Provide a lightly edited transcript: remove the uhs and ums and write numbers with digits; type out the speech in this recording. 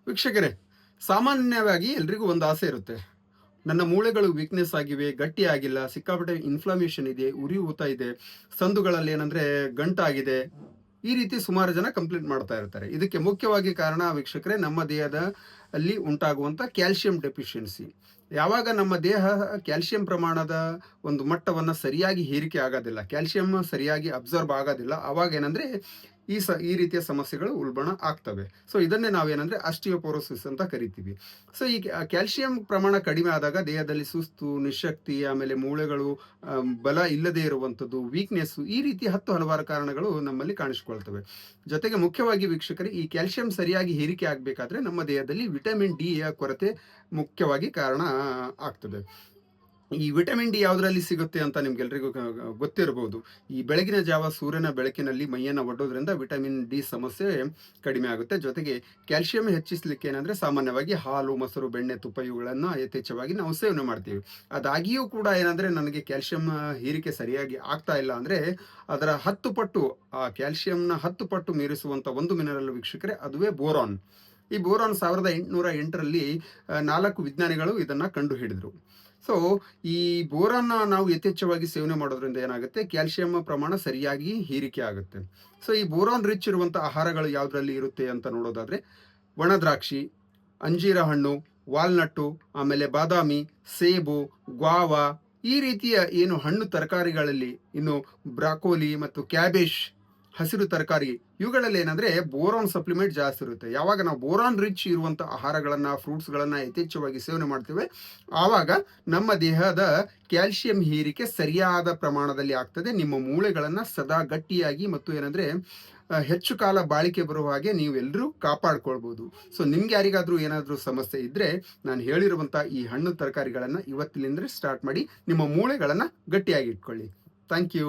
ವೀಕ್ಷಕರೇ, ಸಾಮಾನ್ಯವಾಗಿ ಎಲ್ರಿಗೂ ಒಂದು ಆಸೆ ಇರುತ್ತೆ. ನನ್ನ ಮೂಳೆಗಳು ವೀಕ್ನೆಸ್ ಆಗಿವೆ, ಗಟ್ಟಿ ಆಗಿಲ್ಲ, ಸಿಕ್ಕಾಪಟ್ಟೆ ಇನ್ಫ್ಲಮೇಷನ್ ಇದೆ, ಉರಿ ಊತ ಇದೆ, ಸಂದುಗಳಲ್ಲಿ ಏನಂದ್ರೆ ಗಂಟಾಗಿದೆ. ಈ ರೀತಿ ಸುಮಾರು ಜನ ಕಂಪ್ಲೇಂಟ್ ಮಾಡ್ತಾ ಇರ್ತಾರೆ. ಇದಕ್ಕೆ ಮುಖ್ಯವಾಗಿ ಕಾರಣ ವೀಕ್ಷಕರೇ, ನಮ್ಮ ದೇಹದ ಅಲ್ಲಿ ಉಂಟಾಗುವಂತ ಕ್ಯಾಲ್ಸಿಯಂ ಡೆಫಿಷಿಯನ್ಸಿ. ಯಾವಾಗ ನಮ್ಮ ದೇಹ ಕ್ಯಾಲ್ಸಿಯಂ ಪ್ರಮಾಣದ ಒಂದು ಮಟ್ಟವನ್ನ ಸರಿಯಾಗಿ ಹೀರಿಕೆ ಆಗೋದಿಲ್ಲ, ಕ್ಯಾಲ್ಸಿಯಂ ಸರಿಯಾಗಿ ಅಬ್ಸರ್ವ್ ಆಗೋದಿಲ್ಲ, ಅವಾಗ ಏನಂದ್ರೆ ಈ ರೀತಿಯ ಸಮಸ್ಯೆಗಳು ಉಲ್ಬಣ ಆಗ್ತವೆ. ಸೊ ಇದನ್ನೇ ನಾವೇನಂದ್ರೆ ಆಸ್ಟಿಯೋಪೊರೋಸಿಸ್ ಅಂತ ಕರಿತೀವಿ. ಸೊ ಈ ಕ್ಯಾಲ್ಸಿಯಂ ಪ್ರಮಾಣ ಕಡಿಮೆ ಆದಾಗ ದೇಹದಲ್ಲಿ ಸುಸ್ತು, ನಿಶಕ್ತಿ, ಆಮೇಲೆ ಮೂಳೆಗಳು ಬಲ ಇಲ್ಲದೆ ಇರುವಂಥದ್ದು, ವೀಕ್ನೆಸ್, ಈ ರೀತಿ ಹಲವಾರು ಕಾರಣಗಳು ನಮ್ಮಲ್ಲಿ ಕಾಣಿಸಿಕೊಳ್ತವೆ. ಜೊತೆಗೆ ಮುಖ್ಯವಾಗಿ ವೀಕ್ಷಕರೇ, ಈ ಕ್ಯಾಲ್ಸಿಯಂ ಸರಿಯಾಗಿ ಹೀರಿಕೆ ಆಗಬೇಕಾದ್ರೆ ನಮ್ಮ ದೇಹದಲ್ಲಿ ವಿಟಮಿನ್ ಡಿ ಯ ಕೊರತೆ ಮುಖ್ಯವಾಗಿ ಕಾರಣ ಆಗ್ತದೆ. ಈ ವಿಟಮಿನ್ ಡಿ ಯಾವುದರಲ್ಲಿ ಸಿಗುತ್ತೆ ಅಂತ ನಿಮ್ಗೆಲ್ರಿಗೂ ಗೊತ್ತಿರಬಹುದು. ಈ ಬೆಳಗಿನ ಜಾವ ಸೂರ್ಯನ ಬೆಳಕಿನಲ್ಲಿ ಮೈಯನ್ನು ಒಡ್ಡೋದ್ರಿಂದ ವಿಟಮಿನ್ ಡಿ ಸಮಸ್ಯೆ ಕಡಿಮೆ ಆಗುತ್ತೆ. ಜೊತೆಗೆ ಕ್ಯಾಲ್ಸಿಯಂ ಹೆಚ್ಚಿಸಲಿಕ್ಕೆ ಏನಂದ್ರೆ ಸಾಮಾನ್ಯವಾಗಿ ಹಾಲು, ಮೊಸರು, ಬೆಣ್ಣೆ, ತುಪ್ಪ ಇವುಗಳನ್ನು ಯಥೇಚ್ಛವಾಗಿ ನಾವು ಸೇವನೆ ಮಾಡ್ತೀವಿ. ಅದಾಗಿಯೂ ಕೂಡ ಏನಂದ್ರೆ ನನಗೆ ಕ್ಯಾಲ್ಸಿಯಂ ಹೀರಿಕೆ ಸರಿಯಾಗಿ ಆಗ್ತಾ ಇಲ್ಲ ಅಂದ್ರೆ ಅದರ 10 ಪಟ್ಟು, ಆ ಕ್ಯಾಲ್ಸಿಯಂನ 10 ಪಟ್ಟು ಮೀರಿಸುವಂತ ಒಂದು ಮಿನರಲ್ ವೀಕ್ಷಕರೇ, ಅದುವೇ ಬೋರಾನ್. ಈ ಬೋರಾನ್ 1808ರಲ್ಲಿ 4 ವಿಜ್ಞಾನಿಗಳು ಇದನ್ನ ಕಂಡು ಹಿಡಿದ್ರು. ಸೊ ಈ ಬೋರಾನ್ನ ನಾವು ಯಥೇಚ್ಛವಾಗಿ ಸೇವನೆ ಮಾಡೋದ್ರಿಂದ ಏನಾಗುತ್ತೆ, ಕ್ಯಾಲ್ಸಿಯಂ ಪ್ರಮಾಣ ಸರಿಯಾಗಿ ಹೀರಿಕೆ ಆಗುತ್ತೆ. ಸೊ ಈ ಬೋರಾನ್ ರಿಚ್ ಇರುವಂಥ ಆಹಾರಗಳು ಯಾವುದರಲ್ಲಿ ಇರುತ್ತೆ ಅಂತ ನೋಡೋದಾದ್ರೆ, ಒಣ ದ್ರಾಕ್ಷಿ, ಅಂಜೀರ ಹಣ್ಣು, ವಾಲ್ನಟ್ಟು, ಆಮೇಲೆ ಬಾದಾಮಿ, ಸೇಬು, ಗ್ವಾವಾ, ಈ ರೀತಿಯ ಏನು ಹಣ್ಣು ತರಕಾರಿಗಳಲ್ಲಿ, ಇನ್ನು ಬ್ರಾಕೋಲಿ ಮತ್ತು ಕ್ಯಾಬೇಜ್, ಹಸಿರು ತರಕಾರಿ, ಇವುಗಳಲ್ಲಿ ಏನಂದ್ರೆ ಬೋರಾನ್ ಸಪ್ಲಿಮೆಂಟ್ ಜಾಸ್ತಿ ಇರುತ್ತೆ. ಯಾವಾಗ ನಾವು ಬೋರಾನ್ ರಿಚ್ ಇರುವಂಥ ಆಹಾರಗಳನ್ನು, ಫ್ರೂಟ್ಸ್ಗಳನ್ನು ಯಥೇಚ್ಛವಾಗಿ ಸೇವನೆ ಮಾಡ್ತೇವೆ, ಆವಾಗ ನಮ್ಮ ದೇಹದ ಕ್ಯಾಲ್ಸಿಯಂ ಹೀರಿಕೆ ಸರಿಯಾದ ಪ್ರಮಾಣದಲ್ಲಿ ಆಗ್ತದೆ. ನಿಮ್ಮ ಮೂಳೆಗಳನ್ನು ಸದಾ ಗಟ್ಟಿಯಾಗಿ ಮತ್ತು ಏನಂದ್ರೆ ಹೆಚ್ಚು ಕಾಲ ಬಾಳಿಕೆ ಬರುವ ಹಾಗೆ ನೀವೆಲ್ಲರೂ ಕಾಪಾಡ್ಕೊಳ್ಬೋದು. ಸೊ ನಿಮ್ಗೆ ಯಾರಿಗಾದ್ರೂ ಏನಾದರೂ ಸಮಸ್ಯೆ ಇದ್ರೆ, ನಾನು ಹೇಳಿರುವಂಥ ಈ ಹಣ್ಣು ತರಕಾರಿಗಳನ್ನು ಇವತ್ತಿನಿಂದ ಸ್ಟಾರ್ಟ್ ಮಾಡಿ ನಿಮ್ಮ ಮೂಳೆಗಳನ್ನು ಗಟ್ಟಿಯಾಗಿ ಇಟ್ಕೊಳ್ಳಿ. Thank you.